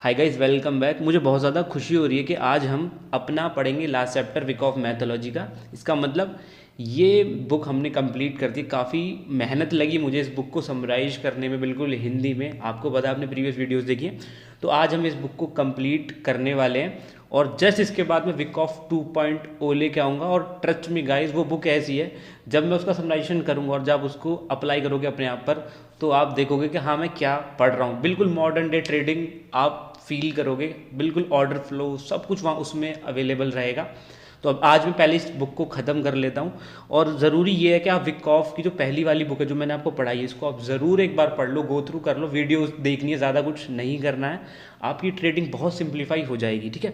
Hi guys, welcome back. मुझे बहुत ज़्यादा खुशी हो रही है कि आज हम अपना पढ़ेंगे last chapter Wyckoff methodology का। इसका मतलब ये बुक हमने कंप्लीट कर दी। काफ़ी मेहनत लगी मुझे इस बुक को समराइज करने में, बिल्कुल हिंदी में। आपको पता है, आपने प्रीवियस वीडियोस देखी हैं। तो आज हम इस बुक को कंप्लीट करने वाले हैं और जस्ट इसके बाद मैं वीक ऑफ 2.0 लेके आऊँगा। और ट्रस्ट मी गाइस, वो बुक ऐसी है, जब मैं उसका समराइजेशन करूँगा और जब उसको अप्लाई करोगे अपने आप पर, तो आप देखोगे कि हाँ, मैं क्या पढ़ रहा हूँ। बिल्कुल मॉडर्न डे ट्रेडिंग आप फील करोगे, बिल्कुल ऑर्डर फ्लो सब कुछ वहाँ उसमें अवेलेबल रहेगा। तो अब आज मैं पहले इस बुक को ख़त्म कर लेता हूँ। और ज़रूरी ये है कि आप विक ऑफ की जो पहली वाली बुक है जो मैंने आपको पढ़ाई है, इसको आप ज़रूर एक बार पढ़ लो, गो थ्रू कर लो, वीडियो देखनी है, ज़्यादा कुछ नहीं करना है। आपकी ट्रेडिंग बहुत सिंप्लीफाई हो जाएगी, ठीक है।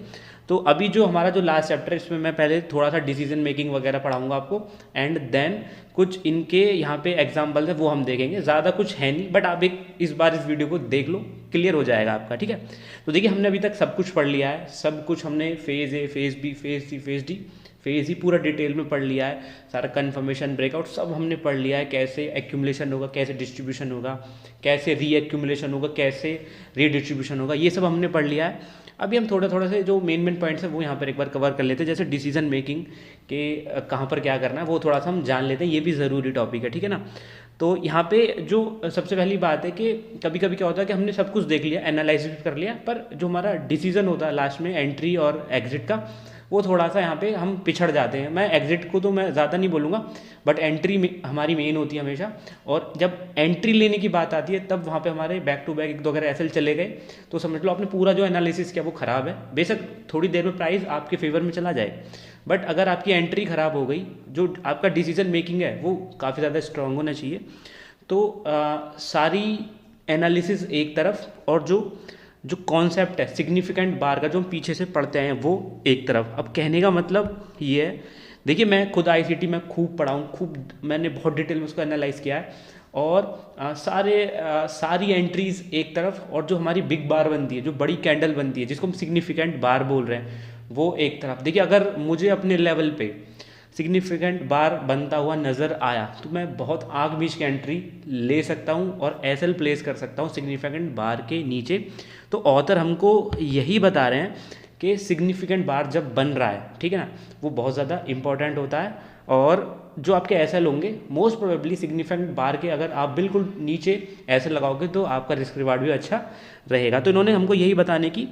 तो अभी जो हमारा जो लास्ट चैप्टर है, इसमें मैं पहले थोड़ा सा डिसीजन मेकिंग वगैरह पढ़ाऊंगा आपको, एंड देन कुछ इनके यहाँ पे एग्जाम्पल्स हैं वो हम देखेंगे। ज़्यादा कुछ है नहीं, बट आप एक इस बार इस वीडियो को देख लो, क्लियर हो जाएगा आपका, ठीक है। तो देखिए, हमने अभी तक सब कुछ पढ़ लिया है। सब कुछ हमने phase A, phase B, phase C, phase D, phase ही पूरा डिटेल में पढ़ लिया है। सारा कन्फर्मेशन, ब्रेकआउट सब हमने पढ़ लिया है। कैसे एक्यूमुलेशन होगा, कैसे डिस्ट्रीब्यूशन होगा, कैसे री एक्यूमुलेशन होगा, कैसे रीडिस्ट्रीब्यूशन होगा, ये सब हमने पढ़ लिया है। अभी हम थोड़ा थोड़ा से जो मेन मेन पॉइंट्स हैं वो यहाँ पर एक बार कवर कर लेते हैं। जैसे डिसीजन मेकिंग के कहाँ पर क्या करना है वो थोड़ा सा हम जान लेते हैं। ये भी ज़रूरी टॉपिक है, ठीक है ना। तो यहाँ पे जो सबसे पहली बात है कि कभी कभी क्या होता है कि हमने सब कुछ देख लिया, एनालिसिस कर लिया, पर जो हमारा डिसीजन होता है लास्ट में एंट्री और एग्जिट का, वो थोड़ा सा यहाँ पे हम पिछड़ जाते हैं। मैं एग्जिट को तो मैं ज़्यादा नहीं बोलूँगा, बट एंट्री में हमारी मेन होती है हमेशा। और जब एंट्री लेने की बात आती है, तब वहाँ पे हमारे बैक टू बैक एक दो अगर एसएल चले गए, तो समझ लो आपने पूरा जो एनालिसिस किया वो ख़राब है। बेशक थोड़ी देर में प्राइस आपके फेवर में चला जाए, बट अगर आपकी एंट्री ख़राब हो गई, जो आपका डिसीजन मेकिंग है वो काफ़ी ज़्यादा स्ट्रांग होना चाहिए। तो सारी एनालिसिस एक तरफ, और जो जो कॉन्सेप्ट है सिग्निफिकेंट बार का जो हम पीछे से पढ़ते हैं वो एक तरफ। अब कहने का मतलब ये है, देखिए मैं खुद आईसीटी में खूब पढ़ा हूँ, खूब मैंने बहुत डिटेल में उसको एनालाइज किया है। और सारी एंट्रीज एक तरफ, और जो हमारी बिग बार बनती है, जो बड़ी कैंडल बनती है, जिसको हम सिग्निफिकेंट बार बोल रहे हैं, वो एक तरफ। देखिए, अगर मुझे अपने लेवल पे सिग्निफिकेंट बार बनता हुआ नज़र आया, तो मैं बहुत आग मीच की एंट्री ले सकता हूँ और एसएल प्लेस कर सकता हूँ सिग्निफिकेंट बार के नीचे। तो ऑथर हमको यही बता रहे हैं कि सिग्निफिकेंट बार जब बन रहा है, ठीक है ना, वो बहुत ज़्यादा इंपॉर्टेंट होता है। और जो आपके एसएल होंगे, मोस्ट प्रोबेबली सिग्निफिकेंट बार के अगर आप बिल्कुल नीचे एसएल लगाओगे, तो आपका रिस्क रिवार्ड भी अच्छा रहेगा। तो इन्होंने हमको यही बताने की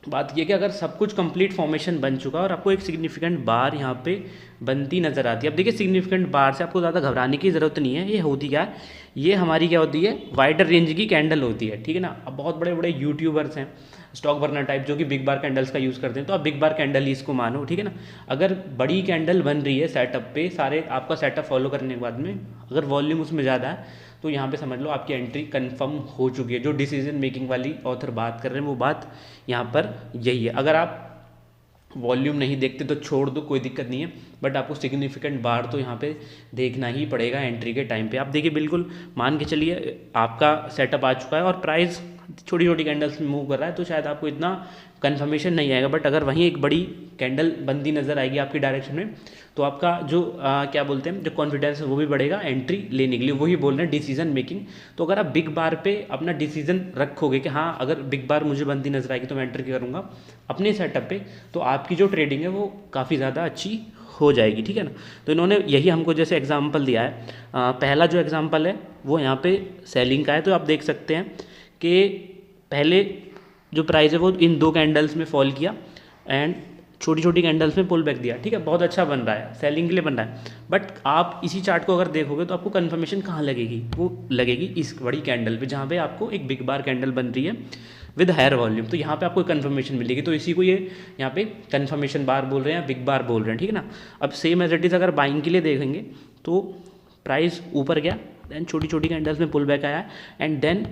बात ये कि अगर सब कुछ कंप्लीट फॉर्मेशन बन चुका है और आपको एक सिग्निफिकेंट बार यहाँ पे बनती नज़र आती है। अब देखिए, सिग्निफिकेंट बार से आपको ज़्यादा घबराने की ज़रूरत नहीं है। ये होती क्या है, ये हमारी क्या होती है, वाइडर रेंज की कैंडल होती है, ठीक है ना। अब बहुत बड़े बड़े यूट्यूबर्स हैं, स्टॉक बर्नर टाइप, जो कि बिग बार कैंडल्स का यूज़ करते हैं, तो आप बिग बार कैंडल ही इसको मानो, ठीक है ना। अगर बड़ी कैंडल बन रही है सेटअप पे, सारे आपका सेटअप फॉलो करने के बाद में, अगर वॉल्यूम उसमें ज़्यादा है, तो यहाँ पे समझ लो आपकी एंट्री कंफर्म हो चुकी है। जो डिसीजन मेकिंग वाली ऑथर बात कर रहे हैं, वो बात यहाँ पर यही है। अगर आप वॉल्यूम नहीं देखते तो छोड़ दो, कोई दिक्कत नहीं है, बट आपको सिग्निफिकेंट बार तो यहाँ पे देखना ही पड़ेगा एंट्री के टाइम पे। आप देखिए, बिल्कुल मान के चलिए आपका सेटअप आ चुका है और प्राइस छोटी छोटी कैंडल्स में मूव कर रहा है, तो शायद आपको इतना कंफर्मेशन नहीं आएगा। बट अगर वहीं एक बड़ी कैंडल बनती नज़र आएगी आपकी डायरेक्शन में, तो आपका जो क्या बोलते हैं, जो कॉन्फिडेंस है वो भी बढ़ेगा एंट्री लेने के लिए। वही बोल रहे हैं डिसीजन मेकिंग। तो अगर आप बिग बार पे अपना डिसीजन रखोगे कि हाँ, अगर बिग बार मुझे बनती नजर आएगी तो मैं एंट्री करूँगा अपने सेटअप पे, तो आपकी जो ट्रेडिंग है वो काफ़ी ज़्यादा अच्छी हो जाएगी, ठीक है ना। तो इन्होंने यही हमको जैसे एग्जाम्पल दिया है। पहला जो एग्जाम्पल है वो यहाँ पे सेलिंग का है। तो आप देख सकते हैं कि पहले जो प्राइस है वो इन दो कैंडल्स में फॉल किया एंड छोटी छोटी कैंडल्स में पुल बैक दिया, ठीक है, बहुत अच्छा बन रहा है, सेलिंग के लिए बन रहा है। बट आप इसी चार्ट को अगर देखोगे तो आपको कंफर्मेशन कहाँ लगेगी, वो लगेगी इस बड़ी कैंडल पे, जहाँ पे आपको एक बिग बार कैंडल बन रही है विद हायर वॉल्यूम। तो यहाँ पे आपको कंफर्मेशन मिलेगी। तो इसी को ये यहाँ पे कंफर्मेशन बार बोल रहे हैं, बिग बार बोल रहे हैं, ठीक है ना। अब सेम एज इट इज़ अगर बाइंग के लिए देखेंगे, तो प्राइस ऊपर गया, देन छोटी छोटी कैंडल्स में पुल बैक आया, एंड देन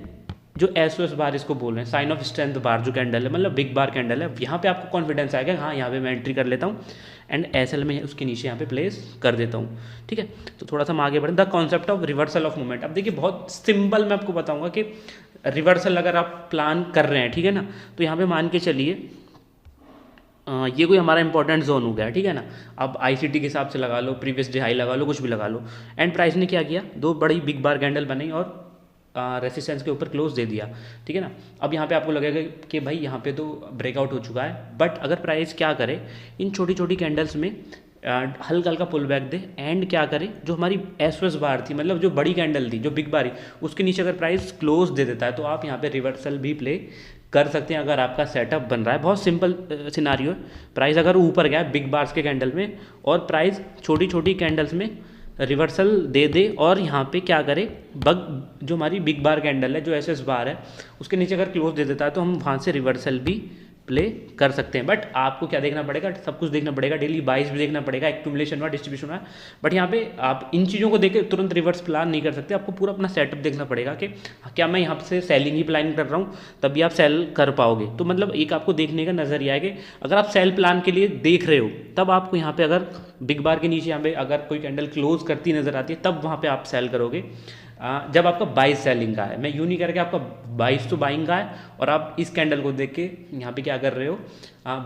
जो एसओएस बार इसको बोल रहे हैं, साइन ऑफ स्ट्रेंथ बार जो कैंडल है, मतलब बिग बार कैंडल है, यहाँ पे आपको कॉन्फिडेंस आएगा, हाँ यहाँ पे मैं एंट्री कर लेता हूँ एंड एसएल में उसके नीचे यहाँ पे प्लेस कर देता हूँ, ठीक है। तो थोड़ा सा हम आगे बढ़ें। The concept of reversal of movement. अब देखिए, बहुत सिंपल मैं आपको बताऊंगा कि रिवर्सल अगर आप प्लान कर रहे हैं, ठीक है ना, तो यहाँ पे मान के चलिए ये कोई हमारा इंपॉर्टेंट जोन हो गया, ठीक है ना। अब आईसीटी के हिसाब से लगा लो, प्रीवियस डे हाई लगा लो, कुछ भी लगा लो, एंड प्राइस ने क्या किया, दो बड़ी बिग बार कैंडल बनाई और रेसिस्टेंस के ऊपर क्लोज दे दिया, ठीक है ना। अब यहाँ पे आपको लगेगा कि भाई यहाँ पे तो ब्रेकआउट हो चुका है, बट अगर प्राइस क्या करे, इन छोटी छोटी कैंडल्स में हल्का हल्का पुल बैक दे एंड क्या करे, जो हमारी एसओएस बार थी, मतलब जो बड़ी कैंडल थी, जो बिग बार, उसके नीचे अगर प्राइस क्लोज दे देता है तो आप यहाँ पे रिवर्सल भी प्ले कर सकते हैं अगर आपका सेटअप बन रहा है। बहुत सिंपल सिनारियो है। प्राइस अगर ऊपर गया बिग बार्स के कैंडल में और प्राइस छोटी छोटी कैंडल्स में रिवर्सल दे दे और यहाँ पे क्या करे, जो हमारी बिग बार कैंडल है, जो एसएस बार है, उसके नीचे अगर क्लोज दे देता है तो हम वहाँ से रिवर्सल भी प्ले कर सकते हैं। बट आपको क्या देखना पड़ेगा, सब कुछ देखना पड़ेगा, डेली बाइस भी देखना पड़ेगा, एक्यूमुलेशन हुआ, डिस्ट्रीब्यूशन हुआ। बट यहाँ पे आप इन चीज़ों को देख के तुरंत रिवर्स प्लान नहीं कर सकते, आपको पूरा अपना सेटअप देखना पड़ेगा कि क्या मैं यहाँ से सेलिंग ही प्लान कर रहा हूँ, तभी आप सेल कर पाओगे। तो मतलब एक आपको देखने का नज़रिया है कि अगर आप सेल प्लान के लिए देख रहे हो, तब आपको यहाँ पे अगर बिग बार के नीचे यहाँ पे अगर कोई कैंडल क्लोज करती नज़र आती है, तब वहाँ पे आप सेल करोगे। जब आपका बाइस सेलिंग का है, मैं यूँ नहीं करके आपका बाइस तो बाइंग का है और आप इस कैंडल को देख के यहाँ पे क्या कर रहे हो,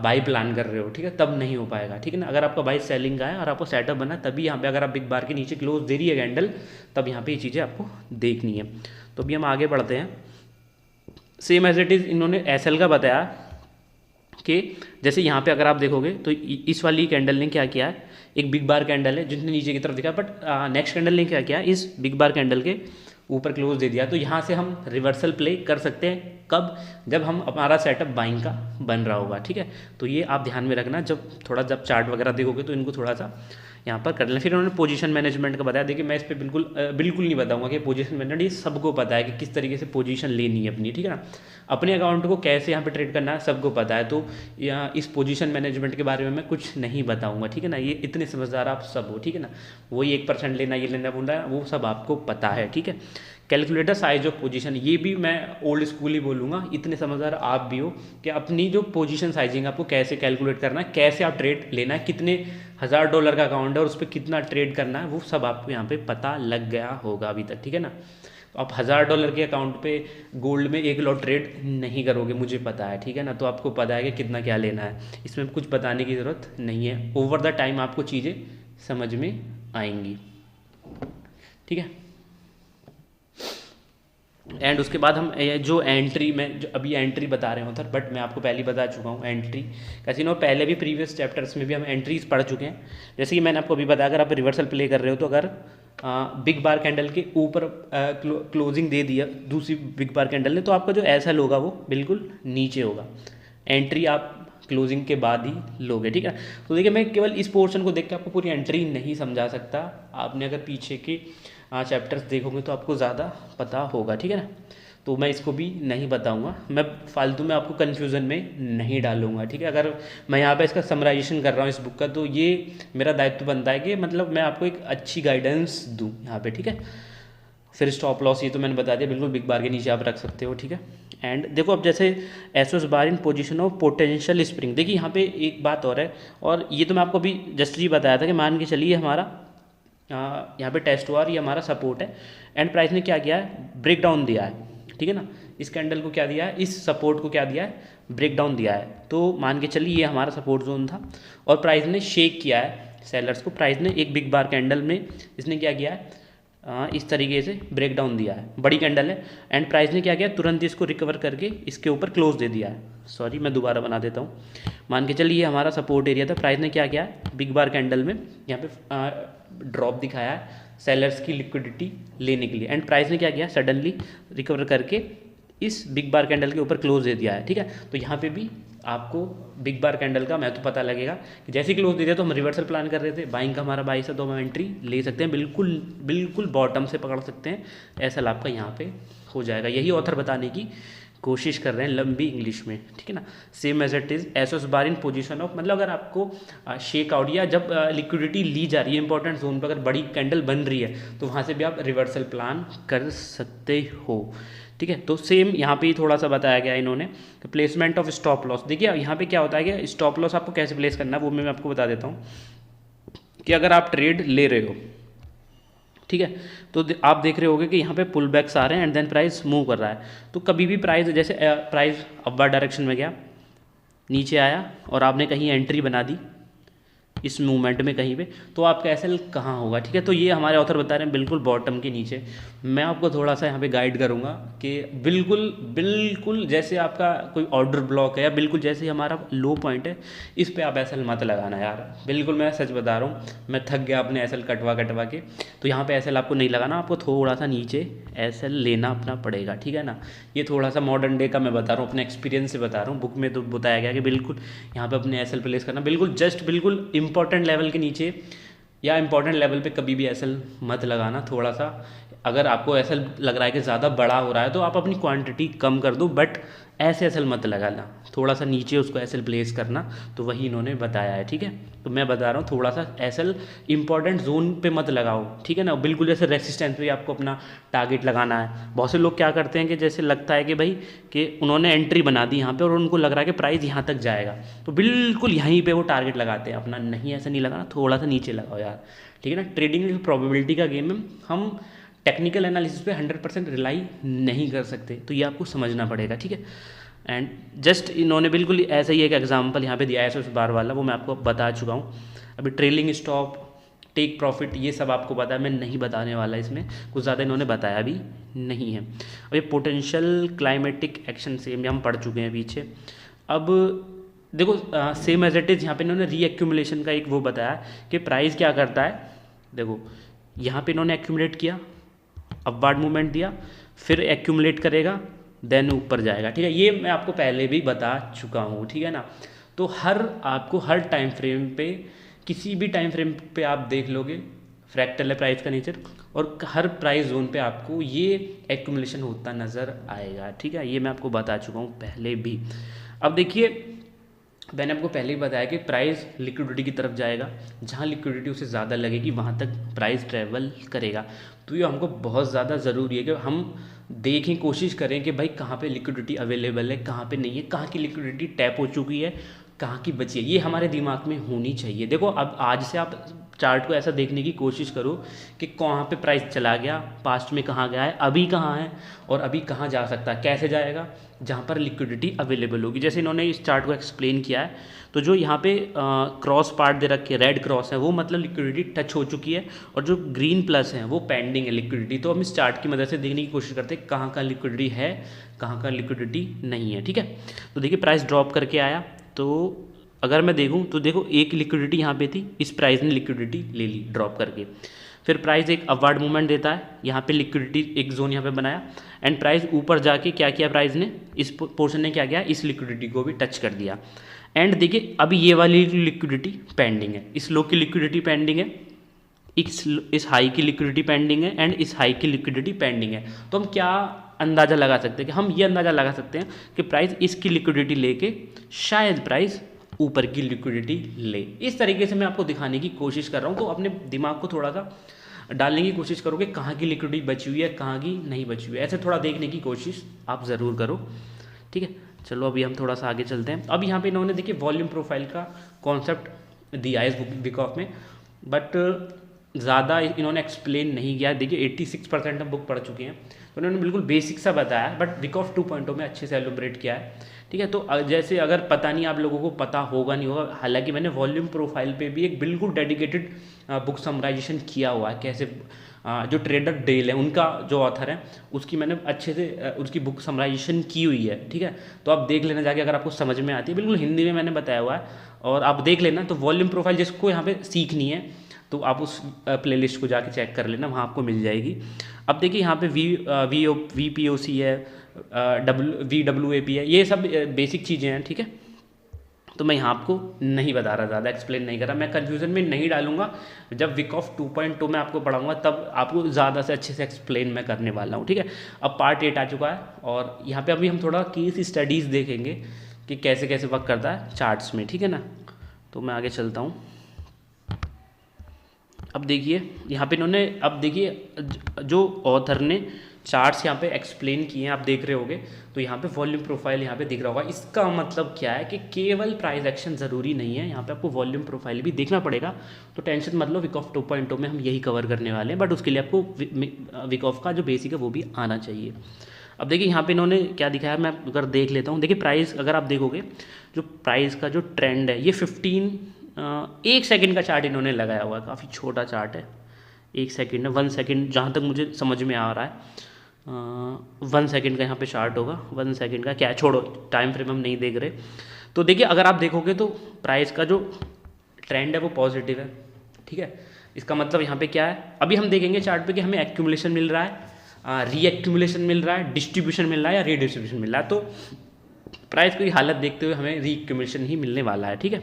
बाई प्लान कर रहे हो, ठीक है, तब नहीं हो पाएगा, ठीक है ना। अगर आपका बाइस सेलिंग का है और आपको सेटअप बना, तभी यहाँ पे अगर आप बिग बार के नीचे क्लोज दे रही है कैंडल, तब यहाँ पे ये चीज़ें आपको देखनी है। तो अभी हम आगे बढ़ते हैं। सेम एज इट इज़ इन्होंने एसएल का बताया कि जैसे यहाँ पे अगर आप देखोगे तो इस वाली कैंडल ने क्या किया है, एक बिग बार कैंडल है जिसने नीचे की तरफ दिखा, बट नेक्स्ट कैंडल ने क्या किया, इस बिग बार कैंडल के ऊपर क्लोज दे दिया। तो यहाँ से हम रिवर्सल प्ले कर सकते हैं, कब, जब हमारा सेटअप बाइंग का बन रहा होगा, ठीक है। तो ये आप ध्यान में रखना, जब चार्ट वगैरह देखोगे तो इनको थोड़ा सा यहाँ पर कर लेना। फिर उन्होंने पोजीशन मैनेजमेंट का बताया। देखिए मैं इस पर बिल्कुल नहीं बताऊंगा कि पोजीशन मैनेजमेंट, ये सबको पता है कि किस तरीके से पोजीशन लेनी है अपनी, ठीक है ना। अपने अकाउंट को कैसे यहाँ पे ट्रेड करना है सबको पता है। तो यहाँ इस पोजीशन मैनेजमेंट के बारे में मैं कुछ नहीं बताऊंगा, ठीक है ना। ये इतने समझदार आप सब हो, ठीक है ना। वही 1% लेना, ये लेना बोल रहा है, वो सब आपको पता है, ठीक है। कैलकुलेटर साइज ऑफ पोजीशन, ये भी मैं ओल्ड स्कूल ही बोलूँगा, इतने समझदार आप भी हो कि अपनी जो पोजीशन साइजिंग आपको कैसे कैलकुलेट करना है, कैसे आप ट्रेड लेना है, कितने $1000 का अकाउंट है और उस पर कितना ट्रेड करना है, वो सब आपको यहाँ पे पता लग गया होगा अभी तक, ठीक है ना। तो आप $1000 के अकाउंट पे गोल्ड में 1 लॉट ट्रेड नहीं करोगे, मुझे पता है, ठीक है ना। तो आपको पता है कि कितना क्या लेना है, इसमें कुछ बताने की ज़रूरत नहीं है। ओवर द टाइम आपको चीज़ें समझ में आएंगी, ठीक है। एंड उसके बाद हम जो एंट्री में, जो अभी एंट्री बता रहे हो, बट मैं आपको पहले ही बता चुका हूँ एंट्री कैसीनो, पहले भी प्रीवियस चैप्टर्स में भी हम एंट्रीज पढ़ चुके हैं। जैसे कि मैंने आपको अभी बताया, अगर आप रिवर्सल प्ले कर रहे हो तो अगर बिग बार कैंडल के ऊपर क्लोजिंग दे दिया दूसरी बिग बार कैंडल ने, तो आपका जो एसएल होगा वो बिल्कुल नीचे होगा। एंट्री आप क्लोजिंग के बाद ही लोगे, ठीक है। तो देखिए मैं केवल इस पोर्शन को देख के आपको पूरी एंट्री नहीं समझा सकता, आपने अगर पीछे के चैप्टर्स देखोगे तो आपको ज़्यादा पता होगा, ठीक है ना। तो मैं इसको भी नहीं बताऊंगा, मैं फालतू में आपको कन्फ्यूज़न में नहीं डालूंगा, ठीक है। अगर मैं यहाँ पे इसका समराइजेशन कर रहा हूँ इस बुक का, तो ये मेरा दायित्व बनता है कि मतलब मैं आपको एक अच्छी गाइडेंस दूँ यहाँ पे, ठीक है। फिर स्टॉप लॉस ये तो मैंने बता दिया, बिल्कुल बिग बार के नीचे आप रख सकते हो, ठीक है। एंड देखो अब जैसे SOS bar in position of potential spring, देखिए यहाँ पे एक बात और है, और ये तो मैं आपको अभी जस्ट ही बताया था कि मान के चलिए हमारा यहाँ पे टेस्ट हुआ और ये हमारा सपोर्ट है, एंड प्राइस ने क्या किया है, ब्रेक डाउन दिया है, ठीक है ना। इस कैंडल को क्या दिया है, इस सपोर्ट को क्या दिया है, ब्रेक डाउन दिया है। तो मान के चलिए ये हमारा सपोर्ट जोन था और प्राइस ने शेक किया है सेलर्स को, प्राइस ने एक बिग बार कैंडल में इसने क्या किया है, इस तरीके से ब्रेक डाउन दिया है, बड़ी कैंडल है, एंड प्राइस ने क्या किया, तुरंत इसको रिकवर करके इसके ऊपर क्लोज दे दिया है। सॉरी मैं दोबारा बना देता हूँ। मान के चलिए ये हमारा सपोर्ट एरिया था, प्राइस ने क्या किया, बिग बार कैंडल में यहाँ पे ड्रॉप दिखाया है सेलर्स की लिक्विडिटी लेने के लिए, एंड प्राइस ने क्या किया, सडनली रिकवर करके इस बिग बार कैंडल के ऊपर क्लोज दे दिया है, ठीक है। तो यहाँ पे भी आपको बिग बार कैंडल का महत्व पता लगेगा कि जैसे क्लोज दे दिया तो हम रिवर्सल प्लान कर रहे थे, बाइंग का हमारा बाइस है तो हम एंट्री ले सकते हैं, बिल्कुल बॉटम से पकड़ सकते हैं, ऐसा आपका यहाँ पे हो जाएगा। यही ऑथर बताने की कोशिश कर रहे हैं लंबी इंग्लिश में, ठीक है ना। Same as it is SOS bar in position of, मतलब अगर आपको शेक आउट या जब लिक्विडिटी ली जा रही है इंपॉर्टेंट जोन पर, अगर बड़ी कैंडल बन रही है तो वहाँ से भी आप रिवर्सल प्लान कर सकते हो, ठीक है। तो सेम यहाँ पे ही थोड़ा सा बताया गया इन्होंने, प्लेसमेंट ऑफ स्टॉप लॉस। देखिए यहाँ पे क्या होता है कि स्टॉप लॉस आपको कैसे प्लेस करना है वो मैं आपको बता देता हूँ कि अगर आप ट्रेड ले रहे हो, ठीक है, तो आप देख रहे होगे कि यहाँ पे पुल बैक्स आ रहे हैं एंड देन प्राइस मूव कर रहा है। तो कभी भी प्राइस जैसे प्राइस अपवर्ड डायरेक्शन में गया, नीचे आया और आपने कहीं एंट्री बना दी, इस मूवमेंट में कहीं पे, तो आपका एसएल कहाँ होगा, ठीक है। तो ये हमारे ऑथर बता रहे हैं बिल्कुल बॉटम के नीचे। मैं आपको थोड़ा सा यहाँ पे गाइड करूँगा कि बिल्कुल बिल्कुल जैसे आपका कोई ऑर्डर ब्लॉक है या बिल्कुल जैसे हमारा लो पॉइंट है, इस पे आप एसएल मत लगाना यार, बिल्कुल मैं सच बता रहा हूँ, मैं थक गया अपने एसएल कटवा कटवा के। तो यहाँ पे एसएल आपको नहीं लगाना, आपको थोड़ा सा नीचे एसएल लेना अपना पड़ेगा, ठीक है ना। ये थोड़ा सा मॉडर्न डे का मैं बता रहा हूँ, अपने एक्सपीरियंस से बता रहा हूँ। बुक में तो बताया गया कि बिल्कुल यहाँ पे अपने एसएल प्लेस करना, बिल्कुल जस्ट बिल्कुल इंपॉर्टेंट लेवल के नीचे या इंपॉर्टेंट लेवल पे कभी भी एसएल मत लगाना। थोड़ा सा अगर आपको एसएल लग रहा है कि ज़्यादा बड़ा हो रहा है तो आप अपनी क्वांटिटी कम कर दो, बट ऐसे एसएल मत लगाना, थोड़ा सा नीचे उसको एसएल प्लेस करना। तो वही इन्होंने बताया है, ठीक है। तो मैं बता रहा हूँ थोड़ा सा एसएल इंपॉर्टेंट जोन पे मत लगाओ, ठीक है ना। बिल्कुल जैसे रेसिस्टेंस पे आपको अपना टारगेट लगाना है। बहुत से लोग क्या करते हैं कि जैसे लगता है कि भाई कि उन्होंने एंट्री बना दी यहाँ पे और उनको लग रहा है कि प्राइस यहाँ तक जाएगा, तो बिल्कुल यहीं पे वो टारगेट लगाते हैं अपना। नहीं, ऐसा नहीं लगाना, थोड़ा सा नीचे लगाओ यार, ठीक है ना। ट्रेडिंग प्रोबेबिलिटी का गेम है, हम टेक्निकल एनालिसिस पे 100% रिलाई नहीं कर सकते, तो ये आपको समझना पड़ेगा, ठीक है। एंड जस्ट इन्होंने बिल्कुल ऐसा ही एक एग्जांपल यहाँ पे दिया है 100 बार वाला, वो मैं आपको बता चुका हूँ। अभी ट्रेलिंग स्टॉप, टेक प्रॉफिट, ये सब आपको पता है, मैं नहीं बताने वाला इसमें, कुछ ज़्यादा इन्होंने बताया भी नहीं है। अब ये पोटेंशियल क्लाइमेटिक एक्शन सेम हम पढ़ चुके हैं पीछे। अब देखो सेम एज इट इज़ यहाँ पे इन्होंने रीएक्यूमुलेशन का एक वो बताया कि प्राइस क्या करता है। देखो यहाँ पे इन्होंने एक्यूमुलेट किया, अपवर्ड मूवमेंट दिया, फिर एक्यूमुलेट करेगा, देन ऊपर जाएगा, ठीक है। ये मैं आपको पहले भी बता चुका हूँ, ठीक है ना। तो आपको हर टाइम फ्रेम पे, किसी भी टाइम फ्रेम पे आप देख लोगे, फ्रैक्टल है प्राइस का नेचर, और हर प्राइस जोन पे आपको ये एक्यूमुलेशन होता नज़र आएगा, ठीक है। ये मैं आपको बता चुका हूँ पहले भी। अब देखिए मैंने आपको पहले ही बताया कि प्राइस लिक्विडिटी की तरफ जाएगा, जहाँ लिक्विडिटी उसे ज़्यादा लगेगी वहाँ तक प्राइस ट्रैवल करेगा। तो ये हमको बहुत ज़्यादा ज़रूरी है कि हम देखें, कोशिश करें कि भाई कहाँ पे लिक्विडिटी अवेलेबल है, कहाँ पे नहीं है, कहाँ की लिक्विडिटी टैप हो चुकी है, कहाँ की बची है, ये हमारे दिमाग में होनी चाहिए। देखो अब आज से आप चार्ट को ऐसा देखने की कोशिश करो कि कहाँ पे प्राइस चला गया, पास्ट में कहाँ गया है, अभी कहाँ है, और अभी कहाँ जा सकता है, कैसे जाएगा, जहाँ पर लिक्विडिटी अवेलेबल होगी। जैसे इन्होंने इस चार्ट को एक्सप्लेन किया है, तो जो यहाँ पे क्रॉस पार्ट दे रखे रेड क्रॉस है वो मतलब लिक्विडिटी टच हो चुकी है, और जो ग्रीन प्लस है वो पेंडिंग है लिक्विडिटी। तो हम इस चार्ट की मदद से देखने की कोशिश करते हैं कहाँ का लिक्विडिटी है, कहाँ का लिक्विडिटी नहीं है, ठीक है। तो देखिए प्राइस ड्रॉप करके आया, तो अगर मैं देखूं तो देखो एक लिक्विडिटी यहाँ पे थी, इस प्राइस ने लिक्विडिटी ले ली ड्रॉप करके, फिर प्राइस एक अपवर्ड मूवमेंट देता है, यहाँ पे लिक्विडिटी एक जोन यहाँ पे बनाया, एंड प्राइस ऊपर जाके क्या किया, प्राइस ने इस पोर्शन ने क्या किया, इस लिक्विडिटी को भी टच कर दिया। एंड देखिए अभी ये वाली लिक्विडिटी पेंडिंग है, इस लो की लिक्विडिटी पेंडिंग है, इस हाई की लिक्विडिटी पेंडिंग है, एंड इस हाई की लिक्विडिटी पेंडिंग है। तो हम क्या अंदाज़ा लगा सकते हैं कि हम ये अंदाज़ा लगा सकते हैं कि प्राइस इसकी लिक्विडिटी लेके शायद प्राइस ऊपर की लिक्विडिटी ले। इस तरीके से मैं आपको दिखाने की कोशिश कर रहा हूँ। तो अपने दिमाग को थोड़ा सा डालने की कोशिश करो कि कहाँ की लिक्विडिटी बची हुई है, कहाँ की नहीं बची हुई है, ऐसे थोड़ा देखने की कोशिश आप ज़रूर करो, ठीक है। चलो अभी हम थोड़ा सा आगे चलते हैं। अब यहाँ पे इन्होंने देखिए वॉल्यूम प्रोफाइल का कॉन्सेप्ट दिया है इस बुक ऑफ में, बट ज़्यादा इन्होंने एक्सप्लेन नहीं किया। देखिए 86% हम बुक पढ़ चुके हैं, तो उन्होंने बिल्कुल बेसिक सा बताया, बट विक ऑफ 2.0 में अच्छे से एलोबरेट किया है, ठीक है। तो जैसे अगर पता नहीं, आप लोगों को पता होगा नहीं होगा, हालांकि मैंने वॉल्यूम प्रोफाइल पे भी एक बिल्कुल डेडिकेटेड बुक समराइजेशन किया हुआ है, कैसे जो ट्रेडर डेल है उनका जो ऑथर है उसकी मैंने अच्छे से उसकी बुक समराइजेशन की हुई है, ठीक है। तो आप देख लेना जाके, अगर आपको समझ में आती है, बिल्कुल हिंदी में मैंने बताया हुआ है, और आप देख लेना। तो वॉल्यूम प्रोफाइल जिसको यहाँ पे सीखनी है तो आप उस प्लेलिस्ट को जाके चेक कर लेना, वहाँ आपको मिल जाएगी। अब देखिए यहाँ पे वी पी ओ सी है, VWAP है, ये सब बेसिक चीज़ें हैं, ठीक है। तो मैं यहाँ आपको नहीं बता रहा, ज़्यादा एक्सप्लेन नहीं कर रहा, मैं कन्फ्यूजन में नहीं डालूंगा। जब विक ऑफ 2.2 में आपको पढ़ाऊंगा तब आपको ज़्यादा से अच्छे से एक्सप्लेन मैं करने वाला हूँ, ठीक है। अब पार्ट 8 आ चुका है, और यहाँ पे अभी हम थोड़ा केस स्टडीज़ देखेंगे कि कैसे कैसे वर्क करता है चार्ट्स में, ठीक है ना। तो मैं आगे चलता हूँ। अब देखिए यहाँ पे इन्होंने, अब देखिए जो ऑथर ने चार्ट्स यहाँ पे एक्सप्लेन किए हैं, आप देख रहे होगे, तो यहाँ पे वॉल्यूम प्रोफाइल यहाँ पे दिख रहा होगा। इसका मतलब क्या है कि केवल प्राइस एक्शन ज़रूरी नहीं है, यहाँ पे आपको वॉल्यूम प्रोफाइल भी देखना पड़ेगा। तो टेंशन मत लो, विक ऑफ 2.0 में हम यही कवर करने वाले हैं, बट उसके लिए आपको विक ऑफ का जो बेसिक है वो भी आना चाहिए। अब देखिए यहाँ पे इन्होंने क्या दिखाया, मैं अगर देख लेता हूँ। देखिए प्राइस अगर आप देखोगे, जो प्राइस का जो ट्रेंड है ये 15 1 सेकंड का चार्ट इन्होंने लगाया हुआ है, काफ़ी छोटा चार्ट है, 1 सेकंड है, 1 सेकंड जहाँ तक मुझे समझ में आ रहा है, 1 सेकंड का यहाँ पे चार्ट होगा, 1 सेकंड का क्या है, छोड़ो टाइम फ्रेम हम नहीं देख रहे। तो देखिए अगर आप देखोगे तो प्राइस का जो ट्रेंड है वो पॉजिटिव है, ठीक है। इसका मतलब यहाँ पे क्या है, अभी हम देखेंगे चार्ट पे कि हमें एक्यूमुलेशन मिल रहा है, रीएक्यूमुलेशन मिल रहा है, डिस्ट्रीब्यूशन मिल रहा है या रीडिस्ट्रीब्यूशन मिल रहा है। तो प्राइस की हालत देखते हुए हमें रीएक्यूमुलेशन ही मिलने वाला है, ठीक है।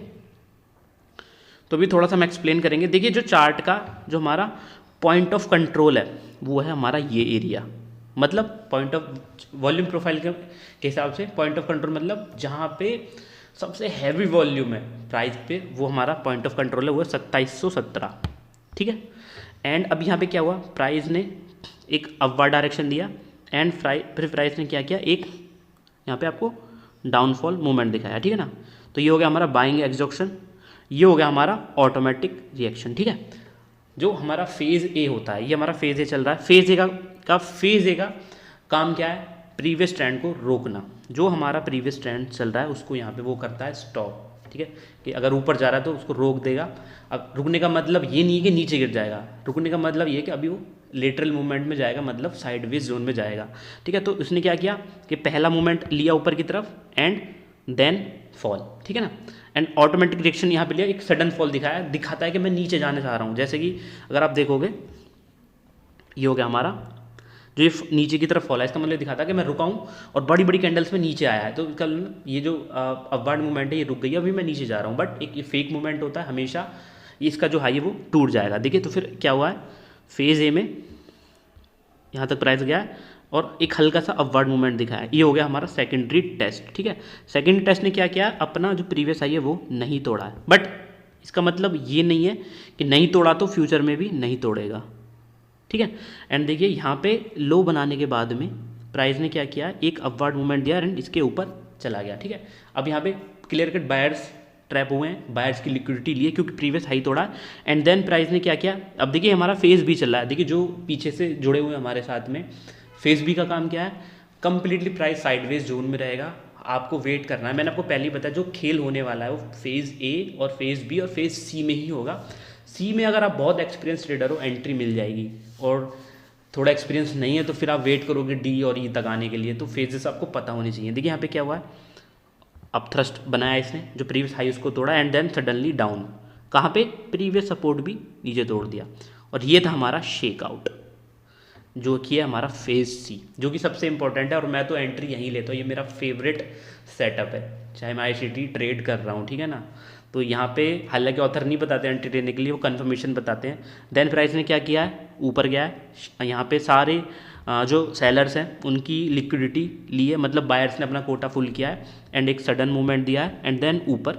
तो अभी थोड़ा सा हम एक्सप्लेन करेंगे। देखिए जो चार्ट का जो हमारा पॉइंट ऑफ कंट्रोल है वो है हमारा ये एरिया, मतलब पॉइंट ऑफ वॉल्यूम प्रोफाइल के हिसाब से पॉइंट ऑफ कंट्रोल मतलब जहाँ पे सबसे हैवी वॉल्यूम है प्राइस पे, वो हमारा पॉइंट ऑफ कंट्रोल है, वो है 2717, ठीक है। एंड अब यहाँ पे क्या हुआ, प्राइस ने एक अपवर्ड डायरेक्शन दिया एंड फिर प्राइस ने क्या किया, एक यहाँ पे आपको डाउनफॉल मूवमेंट दिखाया, ठीक है ना। तो ये हो गया हमारा बाइंग एग्जॉक्शन, ये हो गया हमारा ऑटोमेटिक रिएक्शन, ठीक है। जो हमारा फेज़ ए होता है, ये हमारा फेज़ ए चल रहा है, फेज़ ए का काम क्या है, प्रीवियस ट्रेंड को रोकना। जो हमारा प्रीवियस ट्रेंड चल रहा है उसको यहाँ पे वो करता है स्टॉप, ठीक है, कि अगर ऊपर जा रहा है तो उसको रोक देगा। अब रुकने का मतलब ये नहीं है कि नीचे गिर जाएगा, रुकने का मतलब ये है कि अभी वो लेटरल मूवमेंट में जाएगा, मतलब साइडवेज जोन में जाएगा, ठीक है। तो उसने क्या किया कि पहला मूवमेंट लिया ऊपर की तरफ एंड देन फॉल, ठीक है ना। एंड ऑटोमेटिक रिएक्शन यहाँ पे लिया, एक सडन फॉल दिखाता है कि मैं नीचे जाने चाह रहा हूँ। जैसे कि अगर आप देखोगे ये हो गया हमारा जो ये नीचे की तरफ फॉल है, इसका मतलब दिखाता है कि मैं रुका हूँ और बड़ी बड़ी कैंडल्स में नीचे आया है, तो इसका ये जो अपवर्ड मूवमेंट है ये रुक गई है, अभी मैं नीचे जा रहा हूँ। बट एक फेक मूवमेंट होता है, हमेशा इसका जो हाई है वो टूट जाएगा। देखिए तो फिर क्या हुआ है, फेज़ ए में यहाँ तक प्राइस गया है और एक हल्का सा अपवर्ड मूवमेंट दिखाया है, ये हो गया हमारा सेकेंडरी टेस्ट, ठीक है। सेकेंडरी टेस्ट ने क्या किया, अपना जो प्रीवियस हाई है वो नहीं तोड़ा है, बट इसका मतलब ये नहीं है कि नहीं तोड़ा तो फ्यूचर में भी नहीं तोड़ेगा, ठीक है। एंड देखिए यहाँ पे लो बनाने के बाद में प्राइस ने क्या किया, एक अपवर्ड मूवमेंट दिया एंड इसके ऊपर चला गया, ठीक है। अब यहाँ पे क्लियर कट बायर्स ट्रैप हुए हैं, बायर्स की लिक्विडिटी लिए क्योंकि प्रीवियस हाई तोड़ा एंड देन प्राइस ने क्या किया, अब देखिए हमारा फेज भी चल रहा है। देखिए जो पीछे से जुड़े हुए हमारे साथ में फेज बी का काम क्या है, कंप्लीटली प्राइस साइडवेज जोन में रहेगा, आपको वेट करना है। मैंने आपको पहले ही बताया जो खेल होने वाला है वो फेज़ ए और फेज़ बी और फेज़ सी में ही होगा। सी में अगर आप बहुत एक्सपीरियंस ट्रेडर हो एंट्री मिल जाएगी, और थोड़ा एक्सपीरियंस नहीं है तो फिर आप वेट करोगे डी और ई तक आने के लिए, तो फेजेस आपको पता होनी चाहिए। देखिए यहाँ पे क्या हुआ है, अब थ्रस्ट बनाया इसने, जो प्रीवियस हाई उसको तोड़ा एंड देन सडनली डाउन, कहाँ पे, प्रीवियस सपोर्ट भी नीचे तोड़ दिया, और ये था हमारा शेकआउट जो कि है हमारा फेज सी, जो कि सबसे इंपॉर्टेंट है। और मैं तो एंट्री यहीं लेता हूँ, ये मेरा फेवरेट सेटअप है, चाहे मैं ICT ट्रेड कर रहा हूँ, ठीक है ना। तो यहाँ पे हालांकि ऑथर नहीं बताते एंट्री लेने के लिए, वो कंफर्मेशन बताते हैं। देन प्राइस ने क्या किया है, ऊपर गया है, यहाँ पे सारे जो सेलर्स हैं उनकी लिक्विडिटी ली है, मतलब बायर्स ने अपना कोटा फुल किया है एंड एक सडन मूवमेंट दिया है एंड देन ऊपर।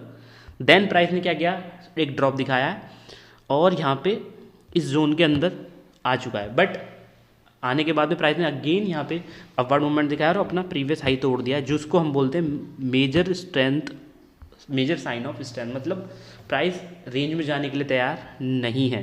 देन प्राइस ने क्या किया, एक ड्रॉप दिखाया है और यहाँ पे इस जोन के अंदर आ चुका है, बट आने के बाद में प्राइस ने अगेन यहाँ पे अपवर्ड मूवमेंट दिखाया और अपना प्रीवियस हाई तोड़ दिया है, जिसको हम बोलते हैं major strength, major sign of strength, मतलब प्राइस रेंज में जाने के लिए तैयार नहीं है।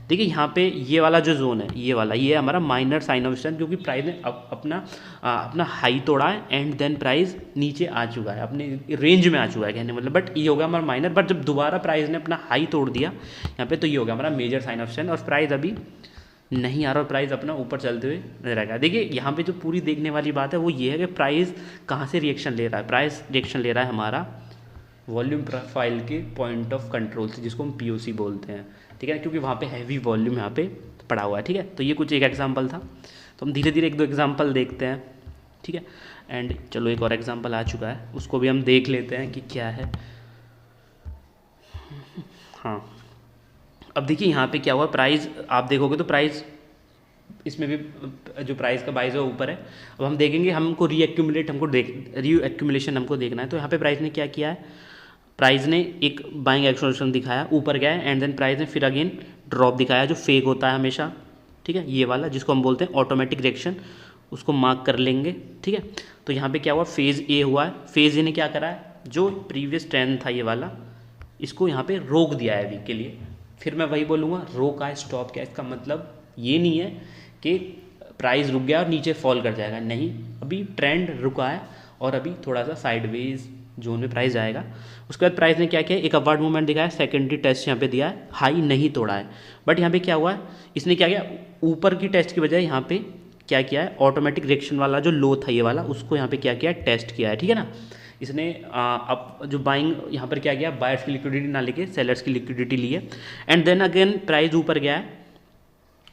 देखिए यहाँ पे ये वाला जो जोन है, ये वाला, ये है हमारा माइनर साइन ऑफ स्ट्रेंथ, क्योंकि प्राइस ने अपना हाई तोड़ा है एंड देन प्राइस नीचे आ चुका है, अपने रेंज में आ चुका है कहने मतलब। बट ये होगा हमारा माइनर, बट जब दोबारा प्राइस ने अपना हाई तोड़ दिया यहाँ पे, तो ये होगा हमारा मेजर साइन ऑफ स्ट्रेंथ, और प्राइस अभी नहीं आ रहा, और प्राइस अपना ऊपर चलते हुए रहेगा। देखिए यहाँ पे जो पूरी देखने वाली बात है वो ये है कि प्राइस कहाँ से रिएक्शन ले रहा है। प्राइस रिएक्शन ले रहा है हमारा वॉल्यूम प्रोफाइल के पॉइंट ऑफ कंट्रोल से, जिसको हम POC बोलते हैं, ठीक है, क्योंकि वहाँ पे हैवी वॉल्यूम यहाँ पे पड़ा हुआ है, ठीक है। तो ये कुछ एक एग्जांपल था, तो हम धीरे धीरे एक दो एग्जांपल देखते हैं, ठीक है। एंड चलो एक और एग्जांपल आ चुका है, उसको भी हम देख लेते हैं कि क्या है। हाँ, अब देखिए यहाँ पे क्या हुआ, प्राइस आप देखोगे तो प्राइस इसमें भी जो प्राइस का बाइज है ऊपर है। अब हम देखेंगे, हमको रीएक्यूमुलेशन हमको देखना है। तो यहाँ पे प्राइस ने क्या किया है, प्राइस ने एक बाइंग एक्शन दिखाया, ऊपर गया एंड देन प्राइस ने फिर अगेन ड्रॉप दिखाया, जो फेक होता है हमेशा, ठीक है, ये वाला जिसको हम बोलते हैं ऑटोमेटिक रिएक्शन, उसको मार्क कर लेंगे, ठीक है। तो यहाँ पे क्या हुआ, फेज़ ए हुआ है, फेज़ ए ने क्या करा है, जो प्रीवियस ट्रेंड था ये वाला, इसको यहाँ पे रोक दिया है वीक के लिए। फिर मैं वही बोलूँगा, रोका है, स्टॉप किया, इसका मतलब ये नहीं है कि प्राइस रुक गया और नीचे फॉल कर जाएगा, नहीं, अभी ट्रेंड रुका है और अभी थोड़ा सा साइडवेज जोन में प्राइस आएगा। उसके बाद प्राइस ने क्या किया, एक अपवर्ड मूवमेंट दिखाया, सेकेंडरी टेस्ट यहाँ पे दिया है, हाई नहीं तोड़ा है। बट यहाँ पे क्या हुआ है, इसने क्या किया, ऊपर की टेस्ट की बजाय यहाँ पे क्या किया है, ऑटोमेटिक रिएक्शन वाला जो लो था ये वाला, उसको यहाँ पे क्या किया, टेस्ट किया है, ठीक है ना। इसने अब जो बाइंग यहाँ पर क्या किया, बायर्स की लिक्विडिटी ना लेके सेलर्स की लिक्विडिटी ली है, एंड देन अगेन प्राइस ऊपर गया है।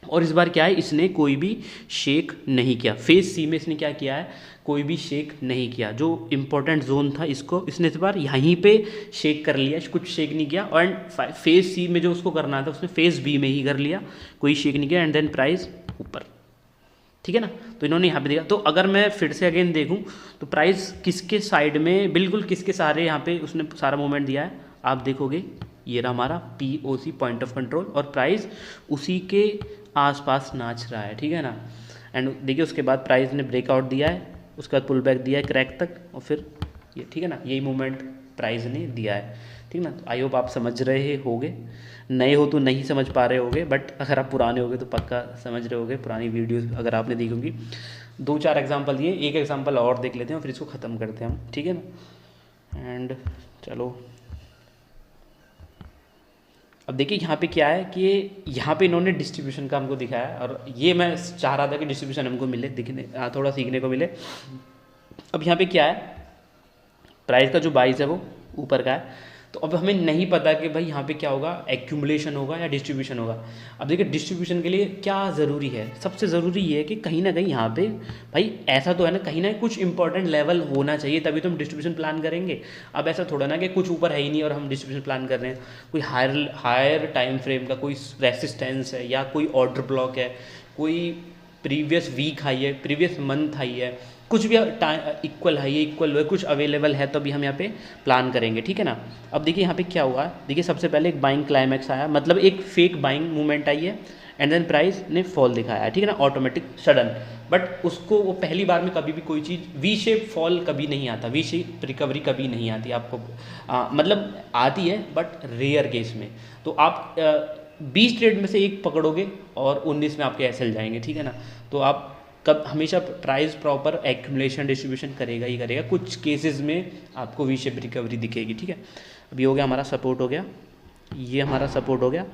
और इस बार क्या है, इसने कोई भी शेक नहीं किया। फेज सी में इसने क्या किया है, कोई भी शेक नहीं किया। जो इंपॉर्टेंट जोन था इसको इसने इस बार यहीं पे शेक कर लिया, कुछ शेक नहीं किया। और फेज सी में जो उसको करना था उसने फेज बी में ही कर लिया, कोई शेक नहीं किया, एंड देन प्राइस ऊपर, ठीक है ना। तो इन्होंने यहाँ पे देखा। तो अगर मैं फिर से अगेन देखूँ तो प्राइस किसके साइड में, बिल्कुल किसके सारे यहाँ पे उसने सारा मूवमेंट दिया है, आप देखोगे ये रहा हमारा POC पॉइंट ऑफ कंट्रोल, और प्राइस उसी के आसपास नाच रहा है, ठीक है ना। एंड देखिए उसके बाद प्राइस ने ब्रेकआउट दिया है, उसके बाद पुल बैक दिया है क्रैक तक, और फिर ये, ठीक है ना, यही मूवमेंट प्राइस ने दिया है, ठीक ना। तो आई होप आप समझ रहे होगे, नए हो तो नहीं समझ पा रहे होगे, बट अगर आप पुराने होगे तो पक्का समझ रहे होगे। पुरानी वीडियोस अगर आपने देखी होगी, 2-4 एग्जांपल दिए, एक एग्जांपल और देख लेते हैं और फिर इसको ख़त्म करते हैं हम, ठीक है ना। एंड चलो अब देखिए यहाँ पे क्या है कि यहाँ पे इन्होंने डिस्ट्रीब्यूशन का हमको दिखाया, और ये मैं चाह रहा था कि डिस्ट्रीब्यूशन हमको मिले, देखने थोड़ा सीखने को मिले। अब यहाँ पे क्या है, प्राइस का जो बाइस है वो ऊपर का है, तो अब हमें नहीं पता कि भाई यहाँ पे क्या होगा, एक्यूमुलेशन होगा या डिस्ट्रीब्यूशन होगा। अब देखिए डिस्ट्रीब्यूशन के लिए क्या ज़रूरी है, सबसे ज़रूरी ये है कि कहीं ना कहीं यहाँ पे भाई ऐसा तो है ना, कहीं ना कुछ इंपॉर्टेंट लेवल होना चाहिए, तभी तो हम डिस्ट्रीब्यूशन प्लान करेंगे। अब ऐसा थोड़ा ना कि कुछ ऊपर है ही नहीं और हम डिस्ट्रीब्यूशन प्लान कर रहे हैं। कोई हायर टाइम फ्रेम का कोई रेसिस्टेंस है, या कोई ऑर्डर ब्लॉक है, कोई प्रीवियस वीक हाई है, प्रीवियस मंथ हाई है, कुछ भी इक्वल हाई है, इक्वल लो है, कुछ अवेलेबल है तो अभी हम यहाँ पे प्लान करेंगे, ठीक है ना। अब देखिए यहाँ पे क्या हुआ, देखिए सबसे पहले एक बाइंग क्लाइमैक्स आया, मतलब एक फेक बाइंग मूवमेंट आई है, एंड देन प्राइस ने फॉल दिखाया है, ठीक है ना, ऑटोमेटिक सडन। बट उसको वो पहली बार में कभी भी कोई चीज़ वी शेप फॉल कभी नहीं आता, वी शेप रिकवरी कभी नहीं आती आपको, मतलब आती है बट रेयर केस में। तो आप 20 ट्रेड में से एक पकड़ोगे और 19 में आपके एसएल जाएंगे, ठीक है ना। तो आप कब हमेशा प्राइस प्रॉपर एक्यूमुलेशन डिस्ट्रीब्यूशन करेगा ही करेगा, कुछ केसेस में आपको वी शेप रिकवरी दिखेगी, ठीक है। अभी हो गया हमारा सपोर्ट, हो गया ये हमारा सपोर्ट हो गया,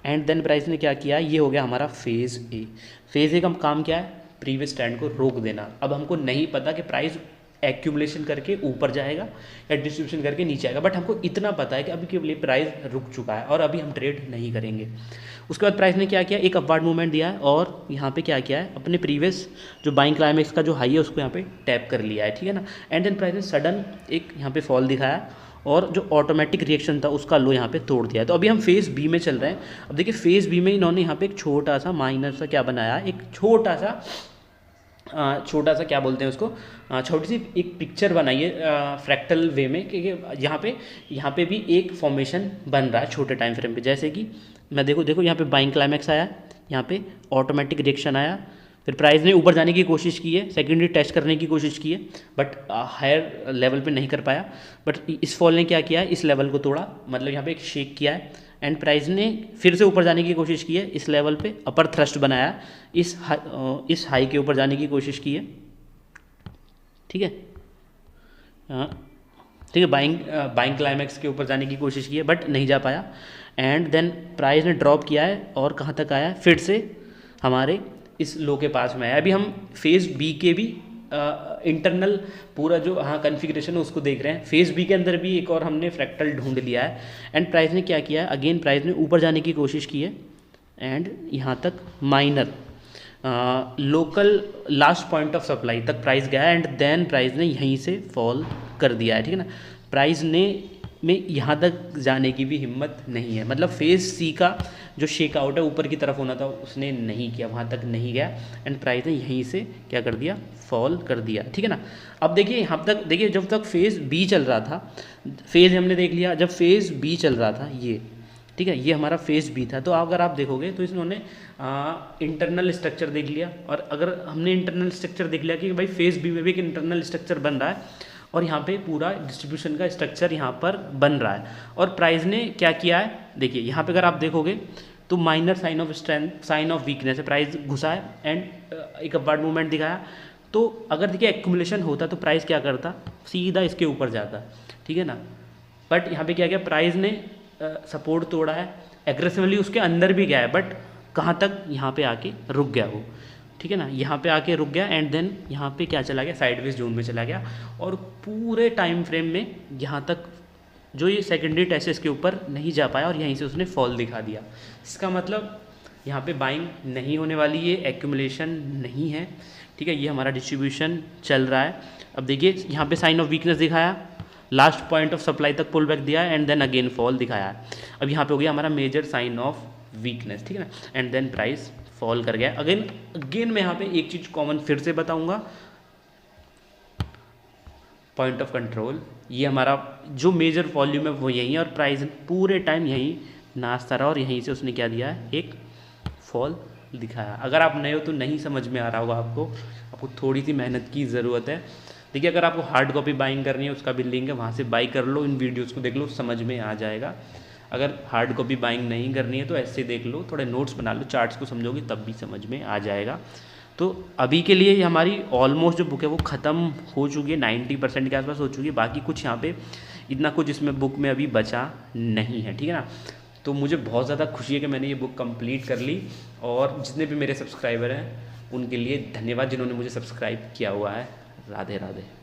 एंड देन प्राइस ने क्या किया, ये हो गया हमारा फेज़ ए। फेज़ ए का काम क्या है, प्रीवियस ट्रेंड को रोक देना। अब हमको नहीं पता कि प्राइस एक्यूमुलेशन करके ऊपर जाएगा या डिस्ट्रीब्यूशन करके नीचे आएगा, बट हमको इतना पता है कि अभी के लिए प्राइस रुक चुका है और अभी हम ट्रेड नहीं करेंगे। उसके बाद प्राइस ने क्या किया, एक अपवार्ड मूवमेंट दिया है, और यहाँ पे क्या किया है, अपने प्रीवियस जो बाइंग क्लाइमेक्स का जो हाई है उसको यहाँ पे टैप कर लिया है, ठीक है ना। एंड देन प्राइस ने सडन एक यहाँ पे फॉल दिखाया, और जो ऑटोमेटिक रिएक्शन था उसका लो यहाँ पे तोड़ दिया है। तो अभी हम फेज़ बी में चल रहे हैं। अब देखिए फेज़ बी में इन्होंने यहाँ पे एक छोटा सा माइनर सा क्या बनाया, एक छोटा सा क्या बोलते हैं उसको, छोटी सी एक पिक्चर बनाई है फ्रैक्टल वे में, कि यहाँ पे भी एक फॉर्मेशन बन रहा है छोटे टाइम फ्रेम पे। जैसे कि मैं देखो यहाँ पे बाइंग क्लाइमैक्स आया, यहाँ पे ऑटोमेटिक रिएक्शन आया, फिर प्राइस ने ऊपर जाने की कोशिश की है, सेकेंडरी टेस्ट करने की कोशिश की है, बट हायर लेवल पे नहीं कर पाया। बट इस फॉल ने क्या किया है, इस लेवल को तोड़ा, मतलब यहाँ पे एक शेक किया है, एंड प्राइस ने फिर से ऊपर जाने की कोशिश की है, इस लेवल पे अपर थ्रस्ट बनाया, इस हाई के ऊपर जाने की कोशिश की है, ठीक है, ठीक है, बाइंग क्लाइमैक्स के ऊपर जाने की कोशिश की है बट नहीं जा पाया। एंड देन प्राइस ने ड्रॉप किया है, और कहाँ तक आया, फिर से हमारे इस लो के पास में आया। अभी हम फेज़ बी के भी इंटरनल पूरा जो कन्फिग्रेशन है उसको देख रहे हैं। फेज़ बी के अंदर भी एक और हमने फ्रैक्टल ढूंढ लिया है, एंड प्राइस ने क्या किया है, अगेन प्राइस ने ऊपर जाने की कोशिश की है, एंड यहाँ तक minor local last point of supply तक प्राइस गया, एंड देन प्राइस ने यहीं से फॉल कर दिया है, ठीक है ना। प्राइस ने में यहाँ तक जाने की भी हिम्मत नहीं है, मतलब फेज़ सी का जो शेक आउट है ऊपर की तरफ होना था उसने नहीं किया, वहाँ तक नहीं गया, एंड प्राइस ने यहीं से क्या कर दिया, फॉल कर दिया, ठीक है ना। अब देखिए यहाँ तक, देखिए जब तक फेज़ बी चल रहा था, फेज़ हमने देख लिया, जब फेज़ बी चल रहा था ये, ठीक है, ये हमारा फेज़ बी था। तो अगर आप देखोगे तो इन्होंने इंटरनल स्ट्रक्चर देख लिया, और अगर हमने इंटरनल स्ट्रक्चर देख लिया कि भाई फेज़ बी में भी एक इंटरनल स्ट्रक्चर बन रहा है, और यहाँ पे पूरा डिस्ट्रीब्यूशन का स्ट्रक्चर यहाँ पर बन रहा है, और प्राइस ने क्या किया है, देखिए यहाँ पे अगर आप देखोगे तो minor sign of strength, sign of weakness है, प्राइस घुसा है, एंड एक अपवर्ड मूवमेंट दिखाया। तो अगर देखिए एक्यूमुलेशन होता तो प्राइस क्या करता, सीधा इसके ऊपर जाता, ठीक है ना। बट यहाँ पे क्या किया, प्राइस ने सपोर्ट तोड़ा है, एग्रेसिवली उसके अंदर भी गया है, बट कहाँ तक, यहाँ पे आके रुक गया वो, ठीक है ना, यहाँ पे आके रुक गया एंड देन यहाँ पे क्या चला गया, साइडवेज जोन में चला गया और पूरे टाइम फ्रेम में यहाँ तक जो ये सेकेंडरी टेसिस के ऊपर नहीं जा पाया और यहीं से उसने फॉल दिखा दिया। इसका मतलब यहाँ पे बाइंग नहीं होने वाली, ये एक्यूमुलेशन नहीं है, ठीक है, ये हमारा डिस्ट्रीब्यूशन चल रहा है। अब देखिए यहाँ पे साइन ऑफ वीकनेस दिखाया, लास्ट पॉइंट ऑफ सप्लाई तक पुल बैक दिया एंड देन अगेन फॉल दिखाया है। अब यहाँ पे हो गया हमारा मेजर साइन ऑफ वीकनेस, ठीक है ना, एंड देन प्राइस फॉल कर गया। अगेन मैं यहाँ पे एक चीज़ कॉमन फिर से बताऊंगा, पॉइंट ऑफ कंट्रोल, ये हमारा जो मेजर वॉल्यूम है वो यही है और प्राइस पूरे टाइम यहीं नाचता रहा और यहीं से उसने क्या दिया है, एक फॉल दिखाया। अगर आप नए हो तो नहीं समझ में आ रहा होगा आपको थोड़ी सी मेहनत की ज़रूरत है। देखिए अगर आपको हार्ड कॉपी बाइंग करनी है उसका भी लिंक है, वहाँ से बाई कर लो, इन वीडियोज़ को देख लो, समझ में आ जाएगा। अगर हार्ड कॉपी बाइंग नहीं करनी है तो ऐसे देख लो, थोड़े नोट्स बना लो, चार्ट्स को समझोगे तब भी समझ में आ जाएगा। तो अभी के लिए हमारी ऑलमोस्ट जो बुक है वो ख़त्म हो चुकी है, 90% के आसपास हो चुकी है। बाकी कुछ यहाँ पे इतना कुछ इसमें बुक में अभी बचा नहीं है, ठीक है ना। तो मुझे बहुत ज़्यादा खुशी है कि मैंने ये बुक कंप्लीट कर ली और जितने भी मेरे सब्सक्राइबर हैं उनके लिए धन्यवाद जिन्होंने मुझे सब्सक्राइब किया हुआ है। राधे राधे।